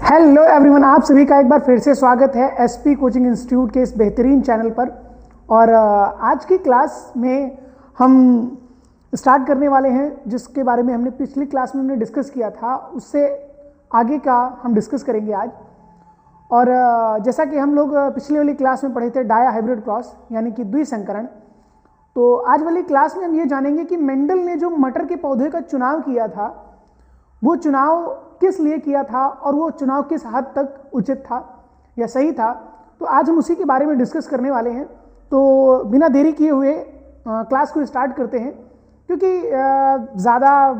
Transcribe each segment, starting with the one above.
Hello everyone, आप सभी का एक बार फिर से स्वागत है एसपी कोचिंग इंस्टीट्यूट के इस बेहतरीन चैनल पर। और आज की क्लास में हम स्टार्ट करने वाले हैं जिसके बारे में हमने पिछली क्लास में हमने डिस्कस किया था, उससे आगे का हम डिस्कस करेंगे आज। और जैसा कि हम लोग पिछली वाली क्लास में पढ़े थे डाया हाइब्रिड क्रॉस यानी कि द्विसंकरण, तो आज वाली क्लास में हम ये जानेंगे कि मेंडल ने जो मटर के पौधे का चुनाव किया था वो चुनाव किस लिए किया था और वो चुनाव किस हद तक उचित था या सही था। तो आज हम उसी के बारे में डिस्कस करने वाले हैं। तो बिना देरी किए हुए क्लास को स्टार्ट करते हैं, क्योंकि ज़्यादा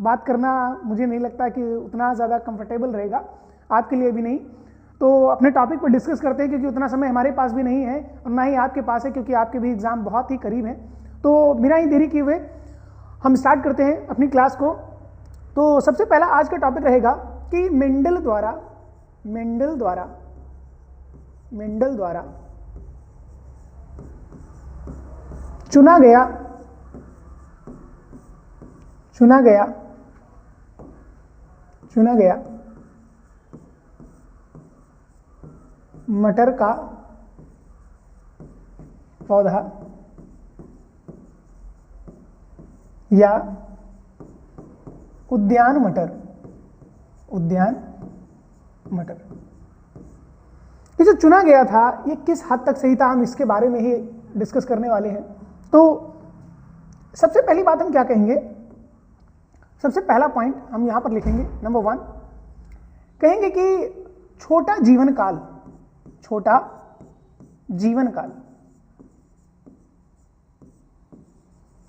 बात करना मुझे नहीं लगता कि उतना ज़्यादा कंफर्टेबल रहेगा, आपके लिए भी नहीं। तो अपने टॉपिक पर डिस्कस करते हैं, क्योंकि उतना समय हमारे पास भी नहीं है और ना ही आपके पास है, क्योंकि आपके भी एग्ज़ाम बहुत ही करीब हैं। तो बिना ही देरी किए हुए हम स्टार्ट करते हैं अपनी क्लास को। तो सबसे पहला आज का टॉपिक रहेगा कि मेंडल द्वारा चुना गया मटर का पौधा या उद्यान मटर ये जो चुना गया था ये किस हद तक सही था, हम इसके बारे में ही डिस्कस करने वाले हैं। तो सबसे पहली बात हम क्या कहेंगे, सबसे पहला पॉइंट हम यहां पर लिखेंगे, नंबर 1 कहेंगे कि छोटा जीवन काल।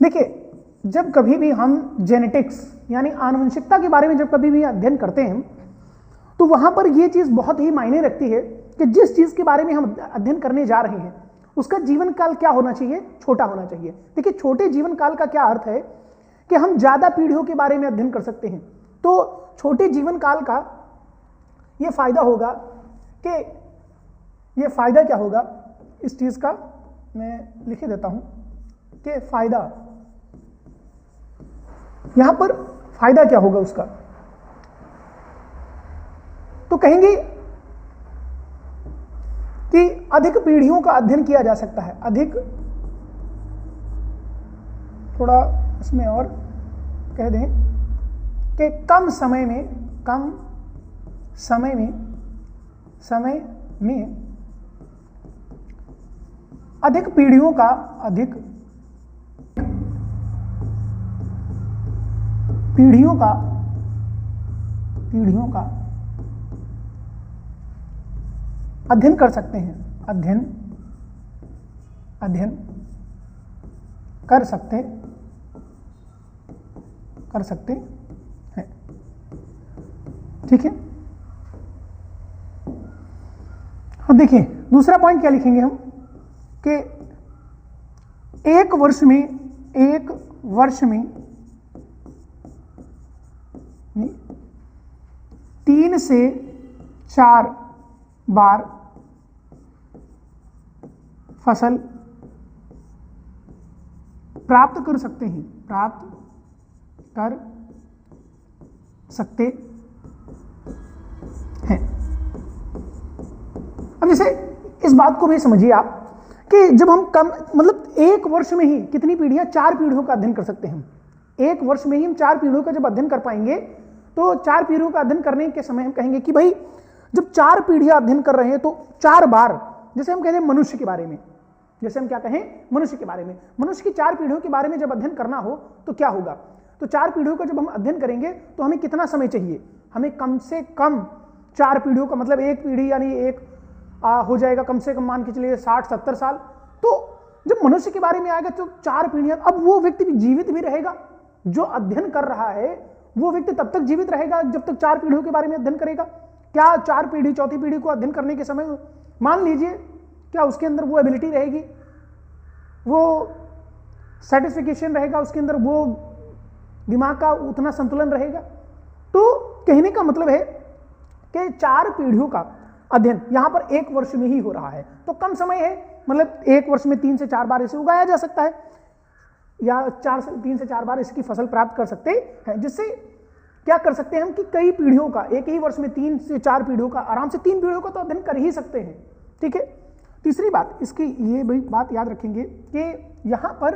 देखिए, जब कभी भी हम जेनेटिक्स यानी आनुवंशिकता के बारे में जब कभी भी अध्ययन करते हैं तो वहां पर यह चीज बहुत ही मायने रखती है कि जिस चीज के बारे में हम अध्ययन करने जा रहे हैं उसका जीवन काल क्या होना चाहिए, छोटा होना चाहिए। देखिए, छोटे जीवन काल का क्या अर्थ है कि हम ज्यादा पीढ़ियों के बारे में अध्ययन कर सकते हैं। तो छोटे जीवन काल का यह फायदा होगा कि यह फायदा क्या होगा, इस चीज का मैं लिख देता हूं कि फायदा, यहां पर फायदा क्या होगा उसका, तो कहेंगे कि अधिक पीढ़ियों का अध्ययन किया जा सकता है। अधिक, थोड़ा इसमें और कह दें कि कम समय में अधिक पीढ़ियों का अध्ययन कर सकते हैं, अध्ययन कर सकते हैं। ठीक है। अब देखिए दूसरा पॉइंट क्या लिखेंगे हम कि एक वर्ष में 3 से 4 बार फसल प्राप्त कर सकते हैं। अब जैसे इस बात को भी समझिए आप कि जब हम मतलब एक वर्ष में ही कितनी पीढ़ियां, 4 पीढ़ियों का अध्ययन कर सकते हैं हम। एक वर्ष में ही हम 4 पीढ़ियों का जब अध्ययन कर पाएंगे तो 4 पीढ़ियों का अध्ययन करने के समय हम कहेंगे कि भाई जब 4 पीढ़ियां अध्ययन कर रहे हैं तो 4 बार, जैसे हम कहते हैं मनुष्य के बारे में, जैसे हम क्या कहें मनुष्य के बारे में, मनुष्य की 4 पीढ़ियों के बारे में जब अध्ययन करना हो तो क्या होगा, तो 4 पीढ़ियों का जब हम अध्ययन करेंगे तो हमें कितना समय चाहिए, हमें कम से कम 4 पीढ़ियों का मतलब एक पीढ़ी यानी एक हो जाएगा कम से कम मान के चलिए 60-70 साल। तो जब मनुष्य के बारे में आएगा तो 4 पीढ़ियां, अब वो व्यक्ति भी जीवित भी रहेगा, जो अध्ययन कर रहा है वो व्यक्ति तब तक जीवित रहेगा जब तक 4 पीढ़ियों के बारे में अध्ययन करेगा। क्या 4 पीढ़ी, चौथी पीढ़ी को अध्ययन करने के समय मान लीजिए क्या उसके अंदर वो एबिलिटी रहेगी, वो सेटिस्फिकेशन रहेगा, उसके अंदर वो दिमाग का उतना संतुलन रहेगा। तो कहने का मतलब है कि 4 पीढ़ियों का अध्ययन यहां पर 1 वर्ष में ही हो रहा है, तो कम समय है, मतलब 1 वर्ष में 3 से 4 बार इसे उगाया जा सकता है या 3 से 4 बार इसकी फसल प्राप्त कर सकते हैं, जिससे क्या कर सकते हैं हम कि कई पीढ़ियों का, एक ही वर्ष में 3 से 4 पीढ़ियों का, आराम से 3 पीढ़ियों का तो अध्ययन कर ही सकते हैं। ठीक है। तीसरी बात इसकी ये भी बात याद रखेंगे कि यहां पर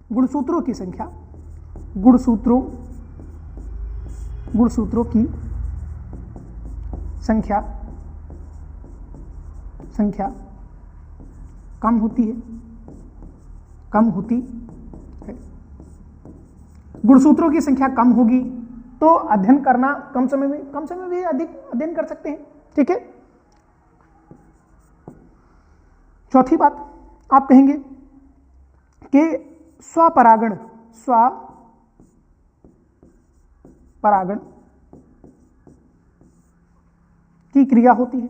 गुणसूत्रों की संख्या, गुणसूत्रों की संख्या कम होती है, गुणसूत्रों की संख्या कम होगी तो अध्ययन करना कम समय में भी अधिक अध्ययन कर सकते हैं। ठीक है। चौथी बात आप कहेंगे कि स्वपरागण की क्रिया होती है,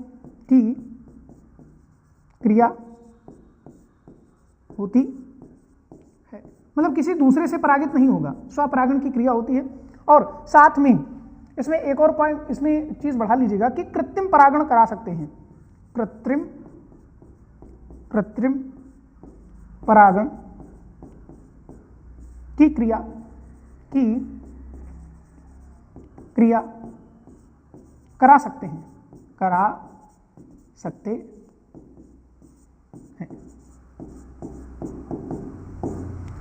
मतलब किसी दूसरे से परागित नहीं होगा, स्वपरागण की क्रिया होती है। और साथ में इसमें एक और पॉइंट, इसमें चीज बढ़ा लीजिएगा कि कृत्रिम परागण करा सकते हैं, कृत्रिम परागण की क्रिया करा सकते हैं,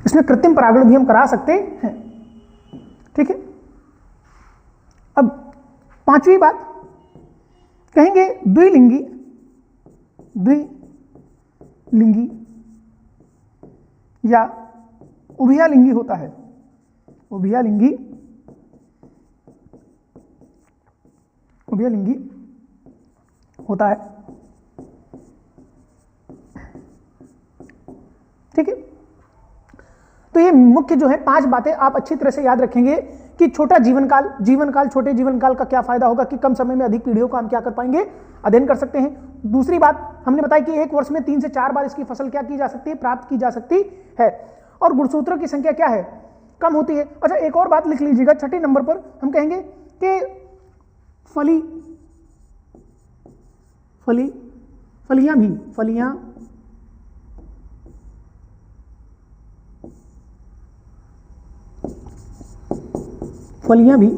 इसमें कृत्रिम परागण भी हम करा सकते हैं। ठीक है। अब पांचवी बात कहेंगे द्विलिंगी या उभयलिंगी होता है, उभयलिंगी होता है। ठीक है। तो ये मुख्य जो है 5 बातें आप अच्छी तरह से याद रखेंगे कि छोटा छोटे जीवन काल का क्या फायदा होगा कि कम समय में अधिक पीढ़ियों का हम क्या कर पाएंगे, अध्ययन कर सकते हैं। दूसरी बात हमने बताई कि एक वर्ष में 3 से 4 बार इसकी फसल क्या की जा सकती है, प्राप्त की जा सकती है। और गुणसूत्रों की संख्या क्या है, कम होती है। अच्छा, एक और बात लिख लीजिएगा, छठे नंबर पर हम कहेंगे कि फलियां भी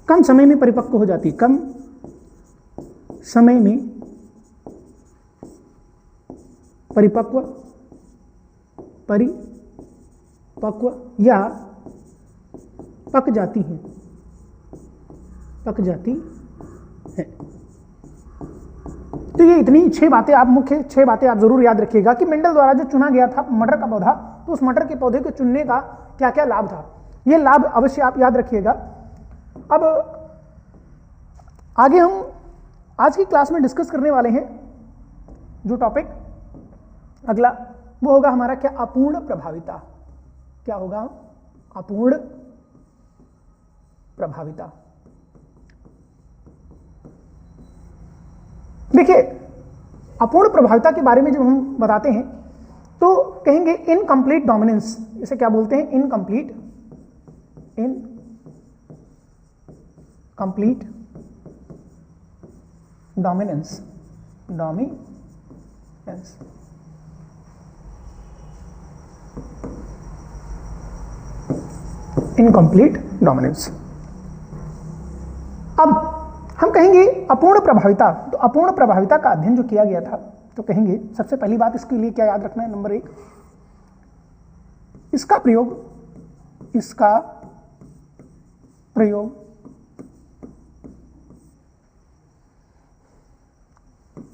कम समय में परिपक्व हो जाती है, कम समय में परिपक्व या पक जाती है। तो ये इतनी 6 बातें आप मुख्य 6 बातें आप जरूर याद रखिएगा कि मेंडल द्वारा जो चुना गया था मटर का पौधा, तो उस मटर के पौधे को चुनने का क्या क्या लाभ था, ये लाभ अवश्य आप याद रखिएगा। अब आगे हम आज की क्लास में डिस्कस करने वाले हैं जो टॉपिक अगला, वो होगा हमारा क्या, अपूर्ण प्रभाविता। क्या होगा, अपूर्ण प्रभाविता। देखिए, अपूर्ण प्रभाविता के बारे में जब हम बताते हैं तो कहेंगे इनकम्प्लीट डोमिनेंस, इसे क्या बोलते हैं, इनकम्प्लीट डोमिनेंस। Incomplete dominance. अब हम कहेंगे अपूर्ण प्रभाविता। तो अपूर्ण प्रभाविता का अध्ययन जो किया गया था, तो कहेंगे सबसे पहली बात इसके लिए क्या याद रखना है, नंबर 1, इसका प्रयोग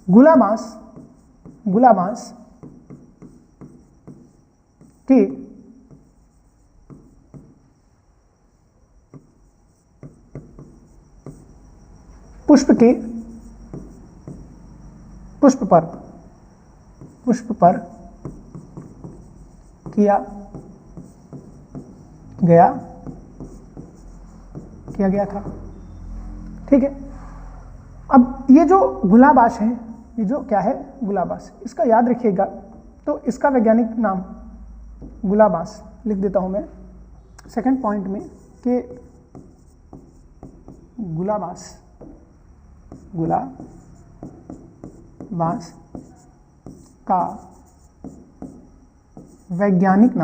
गुलाबांस के पुष्प पर किया गया था। ठीक है। अब ये जो गुलाबाश है, ये जो क्या है, गुलाबाश, इसका याद रखिएगा। तो इसका वैज्ञानिक नाम गुलाबाश लिख देता हूं मैं सेकंड पॉइंट में कि गुलाबाश का वैज्ञानिक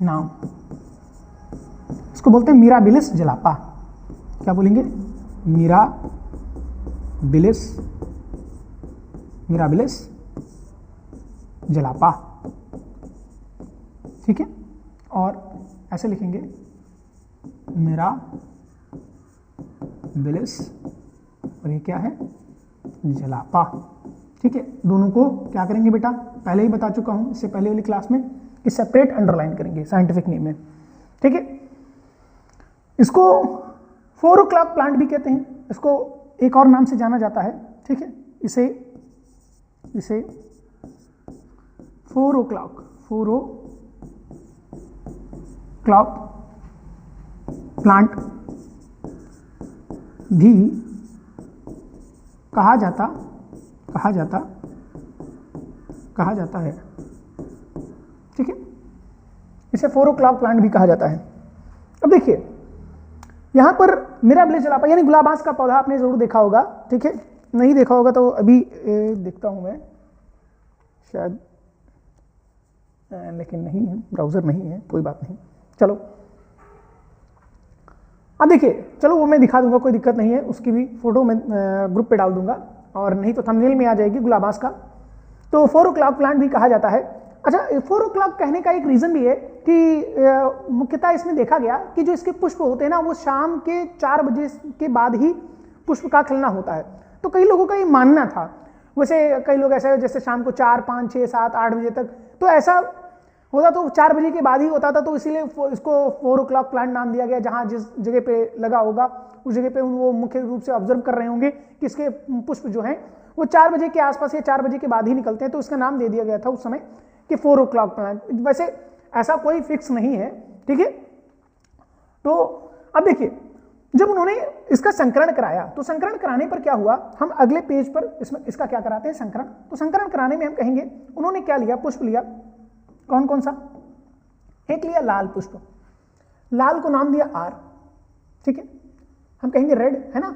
नाम, इसको बोलते हैं मिराबिलिस जलापा। क्या बोलेंगे? मिराबिलिस जलापा, ठीक है। और ऐसे लिखेंगे मिराबिलिस, और ये क्या है? जलापा, ठीक है। दोनों को क्या करेंगे बेटा? पहले ही बता चुका हूं इससे पहले वाली क्लास में कि सेपरेट अंडरलाइन करेंगे साइंटिफिक नेम में, ठीक है। इसको 4 o'clock प्लांट भी कहते हैं, इसको एक और नाम से जाना जाता है, ठीक है। इसे 4 o'clock प्लांट भी कहा जाता है, ठीक है। इसे 4 o'clock प्लांट भी कहा जाता है। अब देखिए यहां पर मिराबिलिस जलापा यानी गुलाबांस का पौधा आपने जरूर देखा होगा, ठीक है। नहीं देखा होगा तो अभी देखता हूं मैं, शायद लेकिन नहीं है, ब्राउजर नहीं है, कोई बात नहीं। चलो अब देखिए, चलो वो मैं दिखा दूंगा, कोई दिक्कत नहीं है, उसकी भी फोटो मैं ग्रुप पे डाल दूंगा, और नहीं तो थंबनेल में आ जाएगी गुलाबांस का। तो 4 o'clock प्लांट भी कहा जाता है। अच्छा, 4 o'clock कहने का एक रीजन भी है कि मुख्यतः इसमें देखा गया कि जो इसके पुष्प होते हैं ना, वो शाम के 4 बजे के बाद ही पुष्प का खिलना होता है। तो कई लोगों का ये मानना था, वैसे कई लोग ऐसे जैसे शाम को 4, 5, 6, 7, 8 बजे तक, तो ऐसा होता तो 4 बजे के बाद ही होता था, तो इसीलिए इसको 4 o'clock प्लांट नाम दिया गया। जहां जिस जगह पे लगा होगा उस जगह पे वो मुख्य रूप से ऑब्जर्व कर रहे होंगे कि इसके पुष्प जो हैं वो 4 बजे के आसपास या 4 बजे के बाद ही निकलते हैं, तो इसका नाम दे दिया गया था उस समय कि 4 o'clock प्लांट। वैसे ऐसा कोई फिक्स नहीं है, ठीक है। तो अब देखिए, जब उन्होंने इसका संकरण कराया, तो संकरण कराने पर क्या हुआ, हम अगले पेज पर इसका क्या कराते हैं, संकरण। तो संकरण कराने में हम कहेंगे उन्होंने क्या लिया, पुष्प लिया। कौन कौन सा? एक लिया लाल पुष्प, लाल को नाम दिया आर, ठीक है। हम कहेंगे रेड, है ना,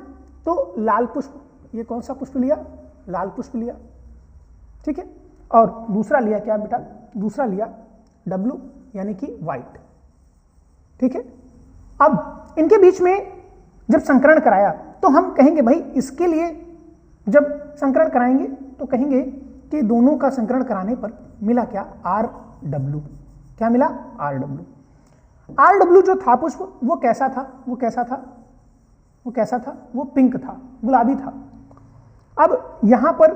तो लाल पुष्प, ये कौन सा पुष्प लिया? लाल पुष्प लिया, ठीक है। और दूसरा लिया क्या बेटा? दूसरा लिया डब्लू यानी कि व्हाइट, ठीक है। अब इनके बीच में जब संकरण कराया तो हम कहेंगे भाई इसके लिए जब संकरण कराएंगे तो कहेंगे कि दोनों का संकरण कराने पर मिला क्या? R W. क्या मिला? R W. आर डब्लू जो था पुष्प, वो कैसा था? वो कैसा था? वो कैसा था? वो पिंक था, गुलाबी था। अब यहां पर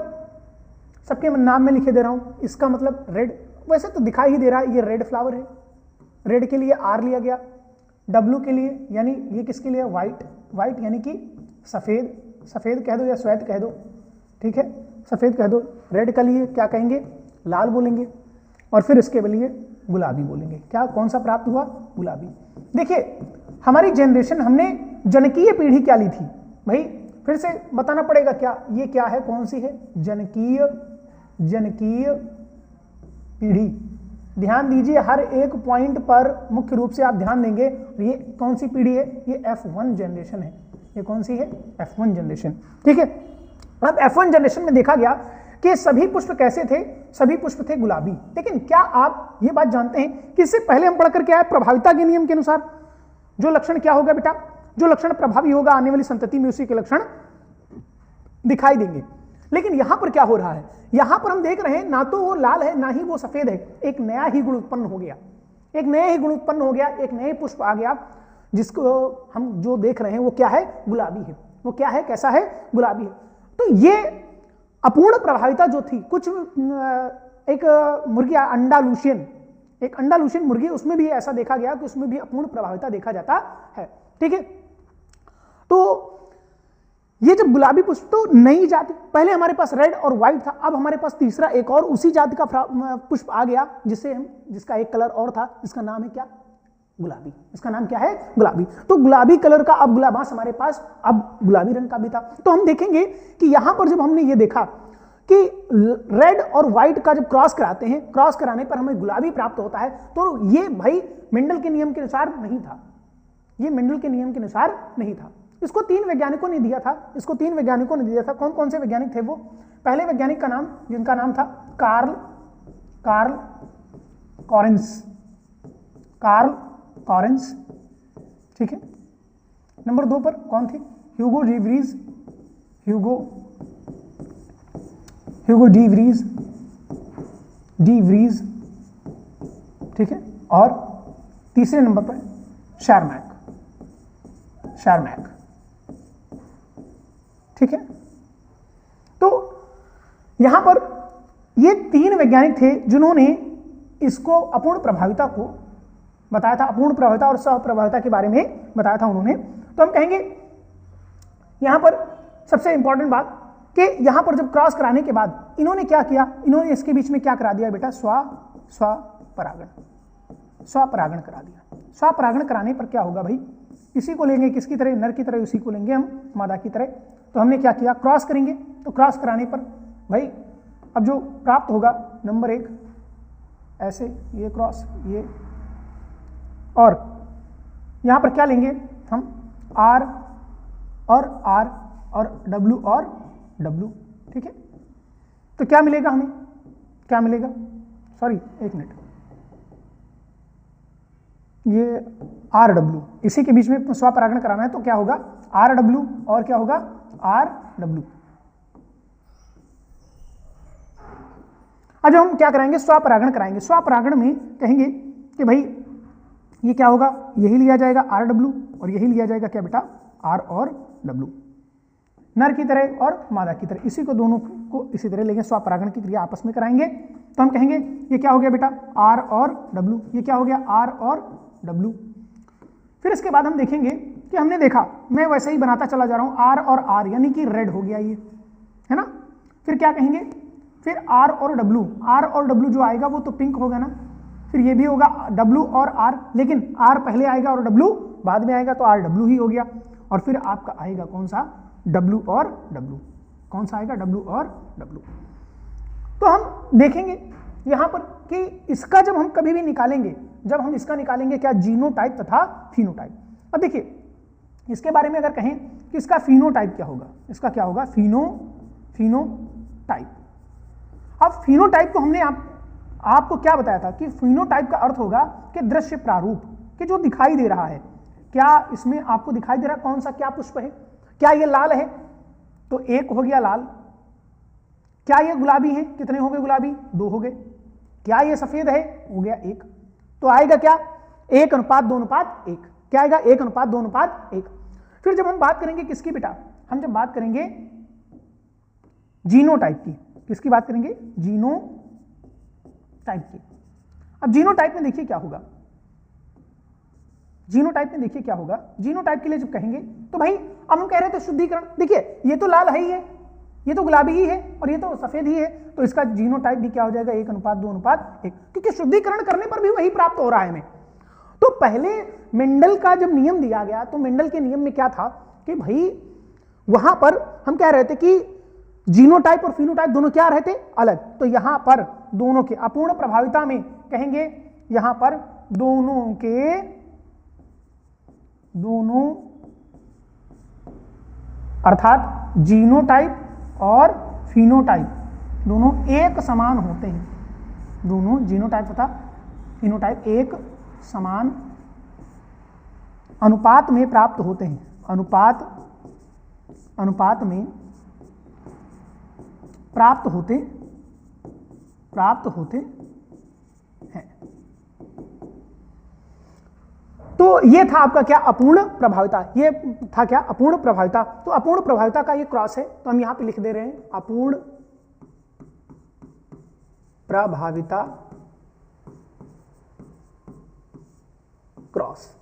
सबके नाम में लिखे दे रहा हूं, इसका मतलब रेड, वैसे तो दिखाई ही दे रहा है ये रेड फ्लावर है। रेड के लिए आर लिया गया, डब्लू के लिए यानी ये किसके लिए? व्हाइट, व्हाइट यानी कि सफेद, सफेद कह दो या श्वेत कह दो, ठीक है, सफेद कह दो। रेड का लिए क्या कहेंगे? लाल बोलेंगे, और फिर इसके लिए गुलाबी बोलेंगे। क्या कौन सा प्राप्त हुआ? गुलाबी। देखिए हमारी जनरेशन, हमने जनकीय पीढ़ी क्या ली थी भाई? फिर से बताना पड़ेगा क्या, ये क्या है, कौन सी है? जनकीय पीढ़ी। ध्यान दीजिए, हर एक पॉइंट पर मुख्य रूप से आप ध्यान देंगे। ये कौन सी पीढ़ी है? ये F1 जनरेशन है। ये कौन सी है? F1 जनरेशन, ठीक है। अब F1 जनरेशन में देखा गया कि सभी पुष्प कैसे थे? सभी पुष्प थे गुलाबी। लेकिन क्या आप ये बात जानते हैं कि इससे पहले हम पढ़कर क्या है, प्रभाविता के नियम के अनुसार जो लक्षण क्या होगा बेटा? जो लक्षण प्रभावी होगा आने वाली संतति में उसी के लक्षण दिखाई देंगे। लेकिन यहां पर क्या हो रहा है? यहां पर हम देख रहे हैं ना तो वो लाल है ना ही वो सफेद है, एक नया ही गुण उत्पन्न हो गया, एक नया ही गुण उत्पन्न हो गया, एक नए पुष्प आ गया जिसको हम जो देख रहे हैं वो क्या है? गुलाबी है। वो क्या है? कैसा है? गुलाबी है। तो ये अपूर्ण प्रभाविता जो थी, कुछ एक मुर्गी अंडालूशियन, एक अंडालूशियन मुर्गी, उसमें भी ऐसा देखा गया कि उसमें भी अपूर्ण प्रभाविता देखा जाता है, ठीक है। तो ये जब गुलाबी पुष्प, तो नई जाति, पहले हमारे पास रेड और व्हाइट था, अब हमारे पास तीसरा एक और उसी जाति का पुष्प आ गया जिसका एक कलर और था, जिसका नाम है क्या? गुलाबी। इसका नाम क्या है? गुलाबी। तो गुलाबी कलर का अब गुलाबांस हमारे पास अब गुलाबी रंग का भी था। तो हम देखेंगे कि यहां पर जब हमने ये देखा कि रेड और व्हाइट का जब क्रॉस कराते हैं, क्रॉस कराने पर हमें गुलाबी प्राप्त होता है, तो ये भाई मेंडल के नियम के अनुसार नहीं था। ये मेंडल के नियम के अनुसार नहीं था। इसको 3 वैज्ञानिकों ने दिया था। इसको 3 वैज्ञानिकों ने दिया था। कौन कौन से वैज्ञानिक थे वो? पहले वैज्ञानिक का नाम, जिनका नाम था कार्ल कॉरेंस, कार्ल लॉरेंस, ठीक है। नंबर 2 पर कौन थे? Hugo de Vries, Hugo de Vries, ठीक है। और तीसरे नंबर पर शारमैक, ठीक है। तो यहां पर ये 3 वैज्ञानिक थे जिन्होंने इसको अपूर्ण प्रभाविता को बताया था, अपूर्ण प्रभाविता और सहप्रभाविता के बारे में बताया था उन्होंने। तो हम कहेंगे यहां पर सबसे इंपॉर्टेंट बात कि यहां पर जब क्रॉस कराने के बाद इन्होंने क्या किया, इन्होंने इसके बीच में क्या करा दिया बेटा? स्वपरागण करा दिया। स्वपरागण कराने पर क्या होगा भाई? इसी को लेंगे किसकी तरह? नर की तरह, उसी को लेंगे हम मादा की तरह। तो हमने क्या किया? क्रॉस करेंगे। तो क्रॉस कराने पर भाई अब जो प्राप्त होगा, नंबर 1 ऐसे, ये क्रॉस, ये, और यहां पर क्या लेंगे हम? R और R और W और W, ठीक है। तो क्या मिलेगा हमें? क्या मिलेगा? सॉरी, एक मिनट, ये RW, इसी के बीच में स्वपरागण कराना है। तो क्या होगा? RW और क्या होगा? RW। अब हम क्या कराएंगे? स्वपरागण कराएंगे। स्वपरागण में कहेंगे कि भाई ये क्या होगा? यही लिया जाएगा RW और यही लिया जाएगा क्या बेटा? R और W, नर की तरह और मादा की तरह, इसी को दोनों को इसी तरह लेंगे। स्वपरागण की क्रिया आपस में कराएंगे। तो हम कहेंगे ये क्या हो गया बेटा? R और W। ये क्या हो गया? R और W। फिर इसके बाद हम देखेंगे कि हमने देखा, मैं वैसे ही बनाता चला जा रहा हूं, R और R, यानी कि रेड हो गया ये, है ना। फिर क्या कहेंगे? फिर R और W जो आएगा वो तो पिंक होगा ना। फिर ये भी होगा W और R, लेकिन R पहले आएगा और W बाद में आएगा, तो RW ही हो गया। और फिर आपका आएगा कौन सा? W और W। कौन सा आएगा? W और W। तो हम देखेंगे यहां पर कि इसका जब हम कभी भी निकालेंगे, जब हम इसका निकालेंगे क्या? जीनोटाइप तथा फिनोटाइप। अब देखिए इसके बारे में अगर कहें कि इसका फिनोटाइप क्या होगा? इसका क्या होगा? फिनोटाइप। अब फिनोटाइप को हमने आपको क्या बताया था कि फिनोटाइप का अर्थ होगा कि दृश्य प्रारूप, कि जो दिखाई दे रहा है। क्या इसमें आपको दिखाई दे रहा है कौन सा क्या पुष्प है? क्या ये लाल है? तो 1 हो गया लाल। क्या ये गुलाबी है? कितने हो गए गुलाबी? 2 हो गए। क्या ये सफेद है? हो गया 1। तो आएगा क्या? 1:2:1। क्या आएगा? 1:2:1। फिर जब हम बात करेंगे किसकी बेटा? हम जब बात करेंगे जीनोटाइप की। किसकी बात करेंगे? जीनोटाइप की। अब जीनोटाइप में देखिए क्या होगा? जीनोटाइप में देखिए क्या होगा? जीनोटाइप के लिए जब कहेंगे तो भाई अब हम कह रहे थे शुद्धिकरण। देखिए ये तो लाल है ही है, ये तो गुलाबी ही है और ये तो सफेद ही है, तो इसका जीनोटाइप भी क्या हो जाएगा? 1:2:1, क्योंकि शुद्धिकरण करने पर भी वही प्राप्त हो रहा है हमें। तो पहले मेंडल का जब नियम दिया गया तो मेंडल के नियम में क्या था कि भाई वहां पर हम कह रहे थे कि जीनोटाइप और फिनोटाइप दोनों क्या रहते? अलग। तो यहां पर दोनों के अपूर्ण प्रभाविता में कहेंगे, यहां पर दोनों अर्थात जीनोटाइप और फिनोटाइप दोनों एक समान होते हैं। दोनों जीनोटाइप तथा फिनोटाइप एक समान अनुपात में प्राप्त होते हैं। अनुपात में प्राप्त होते हैं। तो ये था आपका क्या? अपूर्ण प्रभाविता। ये था क्या? अपूर्ण प्रभाविता। तो अपूर्ण प्रभाविता का ये क्रॉस है, तो हम यहां पे लिख दे रहे हैं अपूर्ण प्रभाविता क्रॉस।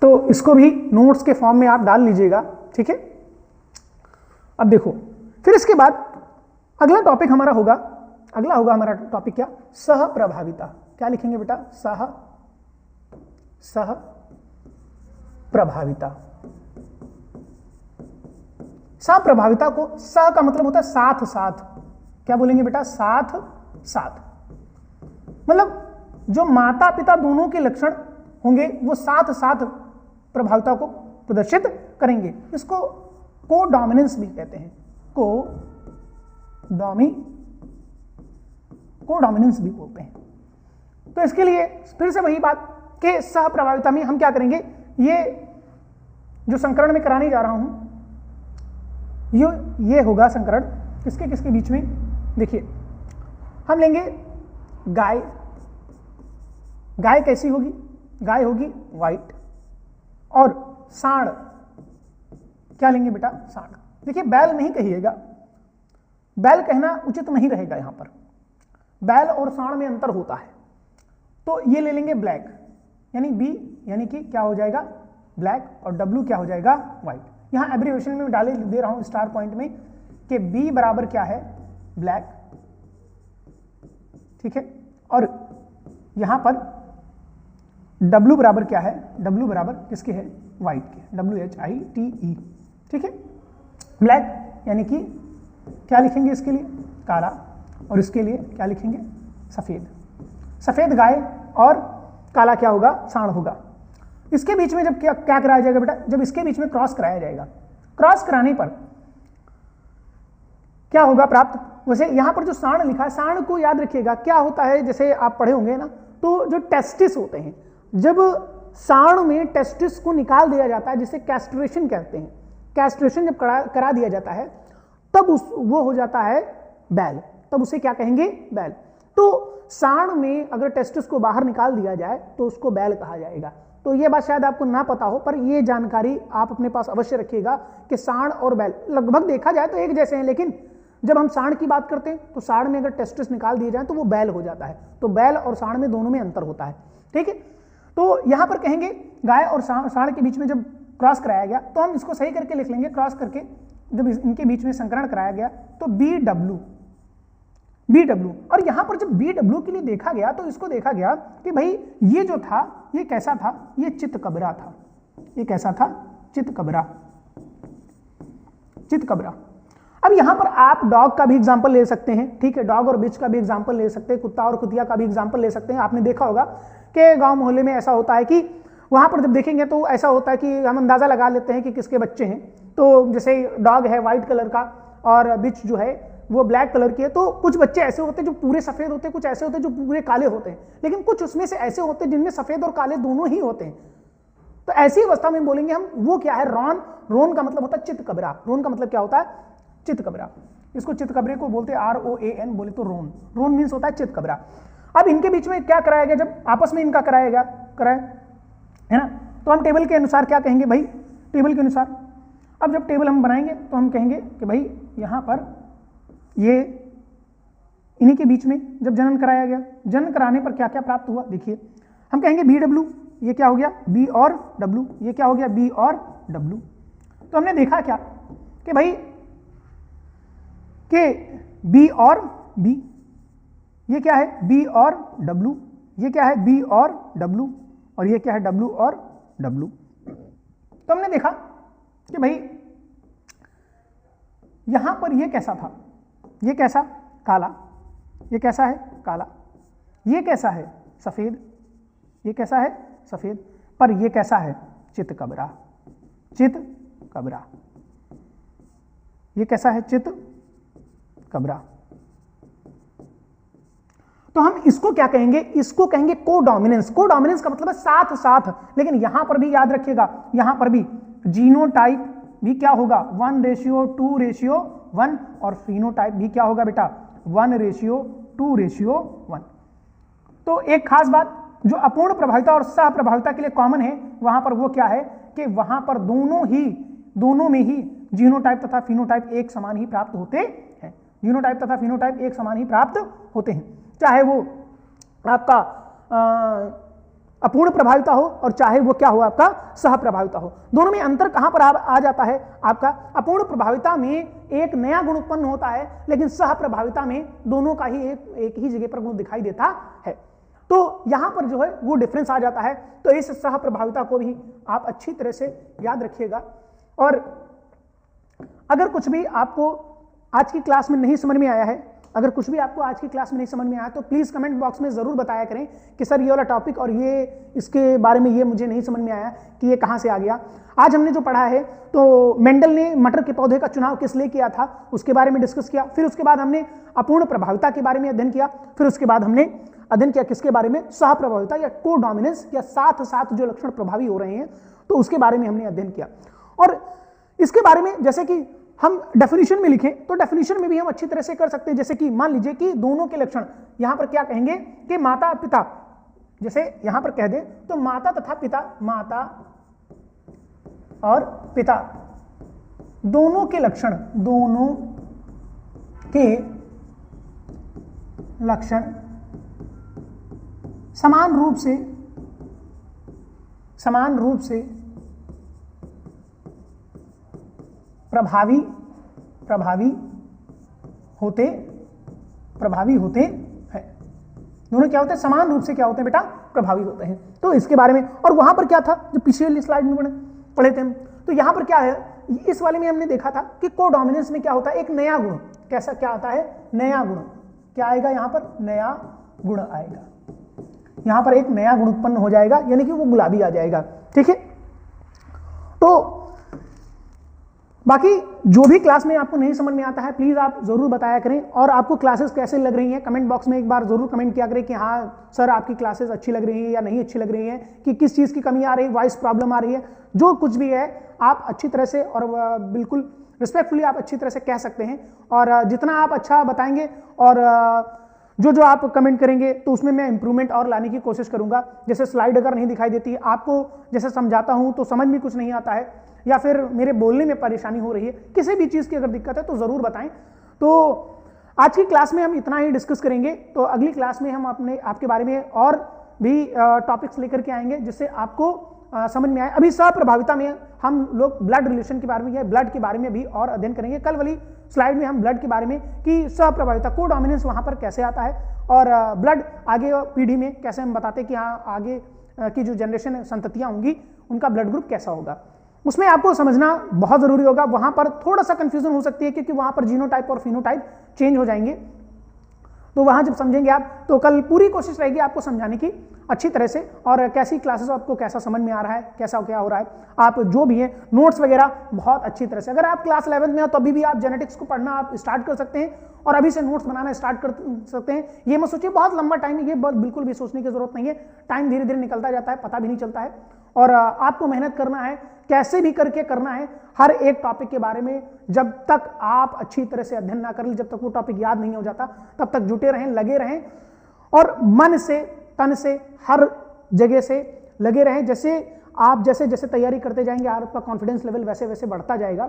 तो इसको भी नोट्स के फॉर्म में आप डाल लीजिएगा, ठीक है। अब देखो फिर इसके बाद अगला टॉपिक हमारा होगा, अगला होगा हमारा टॉपिक क्या? सह प्रभाविता। क्या लिखेंगे बेटा? सह प्रभाविता। सह प्रभाविता को, सह का मतलब होता है साथ साथ। क्या बोलेंगे बेटा? साथ साथ। मतलब जो माता पिता दोनों के लक्षण होंगे वो साथ साथ प्रभाविता को प्रदर्शित करेंगे। इसको कोडोमिनेंस भी कहते हैं। कोडोमिनेंस भी बोलते हैं। तो इसके लिए फिर से वही बात कि सह प्रभाविता में हम क्या करेंगे, ये जो संकरण में कराने जा रहा हूं ये होगा संकरण किसके किसके बीच में। देखिए हम लेंगे गाय, गाय कैसी होगी, गाय होगी व्हाइट, और सांड क्या लेंगे बेटा, सांड। देखिए बैल नहीं कहिएगा, बैल कहना उचित नहीं रहेगा, यहां पर बैल और सांड में अंतर होता है। तो ये ले लेंगे ब्लैक, यानी बी यानी कि क्या हो जाएगा ब्लैक, और डब्ल्यू क्या हो जाएगा व्हाइट। यहां एब्रिविएशन में डाले दे रहा हूं स्टार पॉइंट में कि बी बराबर क्या है ब्लैक, ठीक है, और यहां पर डब्ल्यू बराबर क्या है, डब्ल्यू बराबर किसके है व्हाइट के, WHITE, ठीक है। ब्लैक यानी कि क्या लिखेंगे इसके लिए काला, और इसके लिए क्या लिखेंगे सफेद। सफेद गाय और काला क्या होगा सांड होगा। इसके बीच में जब क्या कराया जाएगा बेटा, जब इसके बीच में क्रॉस कराया जाएगा, क्रॉस कराने पर क्या होगा प्राप्त। वैसे यहां पर जो सांड लिखा है, सांड को याद रखिएगा क्या होता है, जैसे आप पढ़े होंगे ना, तो जो टेस्टिस होते हैं, जब सांड में टेस्टिस को निकाल दिया जाता है जिसे कैस्ट्रेशन कहते हैं, कैस्ट्रेशन जब करा दिया जाता है तब वो हो जाता है बैल, तब उसे क्या कहेंगे बैल। तो सांड में अगर टेस्टिस को बाहर निकाल दिया जाए तो उसको बैल कहा जाएगा। तो ये बात शायद आपको ना पता हो, पर ये जानकारी आप अपने पास अवश्य रखिएगा कि सांड और बैल लगभग देखा जाए तो एक जैसे हैं, लेकिन जब हम सांड की बात करते हैं तो सांड में अगर टेस्टिस निकाल दिए जाए तो वो बैल हो जाता है। तो बैल और सांड में दोनों में अंतर होता है, ठीक है। तो यहां पर कहेंगे गाय और सांड के बीच में जब क्रॉस कराया गया तो हम इसको सही करके लिख लेंगे, क्रॉस करके जब इनके बीच में संकरण कराया गया तो BW, और यहां पर जब BW के लिए देखा गया तो इसको देखा गया कि भाई ये जो था ये कैसा था, ये चितकबरा था। ये कैसा था, चितकबरा, चितकबरा। अब यहां पर आप डॉग का भी एग्जांपल ले सकते हैं, ठीक है, डॉग और बिच का भी एग्जांपल ले सकते हैं, कुत्ता और कुतिया का भी एग्जांपल ले सकते हैं। आपने देखा होगा कि गांव मोहल्ले में ऐसा होता है कि वहां पर जब देखेंगे तो ऐसा होता है कि हम अंदाजा लगा लेते हैं कि किसके बच्चे हैं। तो जैसे डॉग है व्हाइट कलर का और बिच जो है वो ब्लैक कलर की है, तो कुछ बच्चे ऐसे होते हैं जो पूरे सफेद होते हैं, कुछ ऐसे होते हैं जो पूरे काले होते हैं, लेकिन कुछ उसमें से ऐसे होते हैं जिनमें सफेद और काले दोनों ही होते हैं। तो ऐसी अवस्था में बोलेंगे हम वो क्या है रॉन। रोन का मतलब होता है चितकबरा, रोन का मतलब क्या होता है चितकबरा। इसको चितकबरे को बोलते हैं ROAN, बोले तो रोन। रोन मीन्स होता है चितकबरा। अब इनके बीच में क्या कराया गया, जब आपस में इनका कराया है ना, तो हम टेबल के अनुसार क्या कहेंगे भाई, टेबल के अनुसार। अब जब टेबल हम बनाएंगे तो हम कहेंगे कि भाई यहां पर ये इन्हीं के बीच में जब जनन कराया गया, जनन कराने पर क्या क्या प्राप्त हुआ देखिए। हम कहेंगे BW, ये क्या हो गया B और W, ये क्या हो गया B और W। तो हमने देखा क्या कि भाई कि B और B, ये क्या है B और W, ये क्या है B और W, और ये क्या है W और W। तो हमने देखा कि भाई यहां पर ये कैसा था, ये कैसा काला, ये कैसा है काला, ये कैसा है सफेद, ये कैसा है सफेद, पर ये कैसा है चितकबरा, चितकबरा, ये कैसा है चितकबरा। तो हम इसको क्या कहेंगे, इसको कहेंगे कोडोमिनेंस। कोडोमिनेंस का मतलब है साथ साथ, लेकिन यहां पर भी याद रखिएगा, यहां पर भी जीनोटाइप भी क्या होगा 1:2:1, और फिनोटाइप भी क्या होगा बेटा 1:2:1। तो एक खास बात जो अपूर्ण प्रभाविता और सह प्रभाविता के लिए कॉमन है वहां पर वो क्या है कि वहां पर दोनों में ही जीनोटाइप तथा फिनोटाइप एक समान ही प्राप्त होते हैं। जीनोटाइप तथा फिनोटाइप एक समान ही प्राप्त होते हैं, चाहे वो आपका अपूर्ण प्रभाविता हो और चाहे वो क्या हो आपका सह प्रभाविता हो। दोनों में अंतर कहां पर आ जाता है आपका, अपूर्ण प्रभाविता में एक नया गुण उत्पन्न होता है, लेकिन सह प्रभाविता में दोनों का ही एक ही जगह पर गुण दिखाई देता है। तो यहां पर जो है वो डिफरेंस आ जाता है। तो इस सह प्रभाविता को भी आप अच्छी तरह से याद रखिएगा। और अगर कुछ भी आपको आज की क्लास में नहीं समझ में आया है, अगर कुछ भी आपको आज की क्लास में नहीं समझ में आया तो प्लीज़ कमेंट बॉक्स में ज़रूर बताया करें कि सर ये वाला टॉपिक और ये इसके बारे में ये मुझे नहीं समझ में आया कि ये कहाँ से आ गया। आज हमने जो पढ़ा है तो मेंडल ने मटर के पौधे का चुनाव किस लिए किया था उसके बारे में डिस्कस किया, फिर उसके बाद हमने अपूर्ण प्रभाविता के बारे में अध्ययन किया, फिर उसके बाद हमने अध्ययन किया किसके बारे में, सह प्रभाविता या को डोमिनेंस, या साथ साथ जो लक्षण प्रभावी हो रहे हैं तो उसके बारे में हमने अध्ययन किया। और इसके बारे में जैसे कि हम डेफिनेशन में लिखें तो डेफिनेशन में भी हम अच्छी तरह से कर सकते हैं। जैसे कि मान लीजिए कि दोनों के लक्षण यहां पर क्या कहेंगे कि माता पिता, जैसे यहां पर कह दें तो माता तथा पिता, माता और पिता दोनों के लक्षण, दोनों के लक्षण समान रूप से प्रभावी होते हैं। दोनों क्या होते हैं, समान रूप से क्या होते हैं बेटा, प्रभावी होते हैं। तो इसके बारे में, और वहां पर क्या था जो पिछली स्लाइड में पढ़े थे हम, तो यहां पर क्या है, इस वाले में हमने देखा था कि कोडोमिनेंस में क्या होता है, एक नया गुण, कैसा क्या आता है, नया गुण, क्या आएगा यहां पर, नया गुण आएगा, यहां पर एक नया गुण उत्पन्न हो जाएगा, यानी कि वो गुलाबी आ जाएगा। ठीक है, तो बाकी जो भी क्लास में आपको नहीं समझ में आता है प्लीज आप जरूर बताया करें, और आपको क्लासेस कैसे लग रही हैं कमेंट बॉक्स में एक बार जरूर कमेंट किया करें कि हाँ सर आपकी क्लासेस अच्छी लग रही हैं या नहीं अच्छी लग रही हैं, कि किस चीज़ की कमी आ रही है, वॉइस प्रॉब्लम आ रही है, जो कुछ भी है आप अच्छी तरह से और बिल्कुल रिस्पेक्टफुली आप अच्छी तरह से कह सकते हैं। और जितना आप अच्छा बताएंगे और जो आप कमेंट करेंगे तो उसमें मैं इंप्रूवमेंट और लाने की कोशिश करूंगा। जैसे स्लाइड अगर नहीं दिखाई देती, आपको जैसे समझाता हूं तो समझ में कुछ नहीं आता है, या फिर मेरे बोलने में परेशानी हो रही है, किसी भी चीज़ की अगर दिक्कत है तो ज़रूर बताएं। तो आज की क्लास में हम इतना ही डिस्कस करेंगे, तो अगली क्लास में हम आपके बारे में और भी टॉपिक्स लेकर के आएंगे जिससे आपको समझ में आए। अभी सहप्रभाविता में हम लोग ब्लड रिलेशन के बारे में या ब्लड के बारे में भी और अध्ययन करेंगे। कल वाली स्लाइड में हम ब्लड के बारे में कि सहप्रभाविता को डोमिनेंस वहाँ पर कैसे आता है, और ब्लड आगे पीढ़ी में कैसे हम बताते हैं कि हाँ आगे की जो जनरेशन संततियाँ होंगी उनका ब्लड ग्रुप कैसा होगा, उसमें आपको समझना बहुत जरूरी होगा। वहां पर थोड़ा सा कंफ्यूजन हो सकती है क्योंकि वहां पर जीनोटाइप और फिनोटाइप चेंज हो जाएंगे, तो वहां जब समझेंगे आप तो कल पूरी कोशिश रहेगी आपको समझाने की अच्छी तरह से, और कैसी क्लासेस आपको कैसा समझ में आ रहा है, कैसा क्या हो रहा है, आप जो भी है नोट्स वगैरह बहुत अच्छी तरह से, अगर आप क्लास 11 में हो तो अभी भी आप जेनेटिक्स को पढ़ना आप स्टार्ट कर सकते हैं और अभी से नोट्स बनाना स्टार्ट कर सकते हैं। ये मत सोचिए बहुत लंबा टाइम है, ये बिल्कुल भी सोचने की जरूरत नहीं है, टाइम धीरे धीरे निकलता जाता है, पता भी नहीं चलता है, और आपको मेहनत करना है, कैसे भी करके करना है हर एक टॉपिक के बारे में। जब तक आप अच्छी तरह से अध्ययन ना कर ले, जब तक वो टॉपिक याद नहीं हो जाता, तब तक जुटे रहें, लगे रहें, और मन से तन से हर जगह से लगे रहें। जैसे आप जैसे जैसे तैयारी करते जाएंगे आपका कॉन्फिडेंस लेवल वैसे वैसे बढ़ता जाएगा।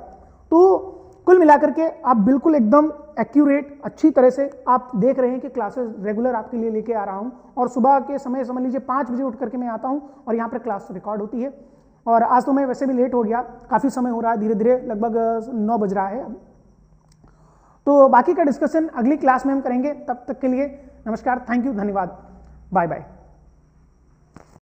तो कुल मिलाकर के आप बिल्कुल एकदम एक्यूरेट अच्छी तरह से आप देख रहे हैं कि क्लासेस रेगुलर आपके लिए लेके आ रहा हूं, और सुबह के समय समझ लीजिए 5 बजे उठ करके मैं आता हूं और यहाँ पर क्लास रिकॉर्ड होती है। और आज तो मैं वैसे भी लेट हो गया, काफ़ी समय हो रहा है, धीरे धीरे लगभग 9 बज रहा है। तो बाकी का डिस्कशन अगली क्लास में हम करेंगे, तब तक के लिए नमस्कार, थैंक यू, धन्यवाद, बाय बाय।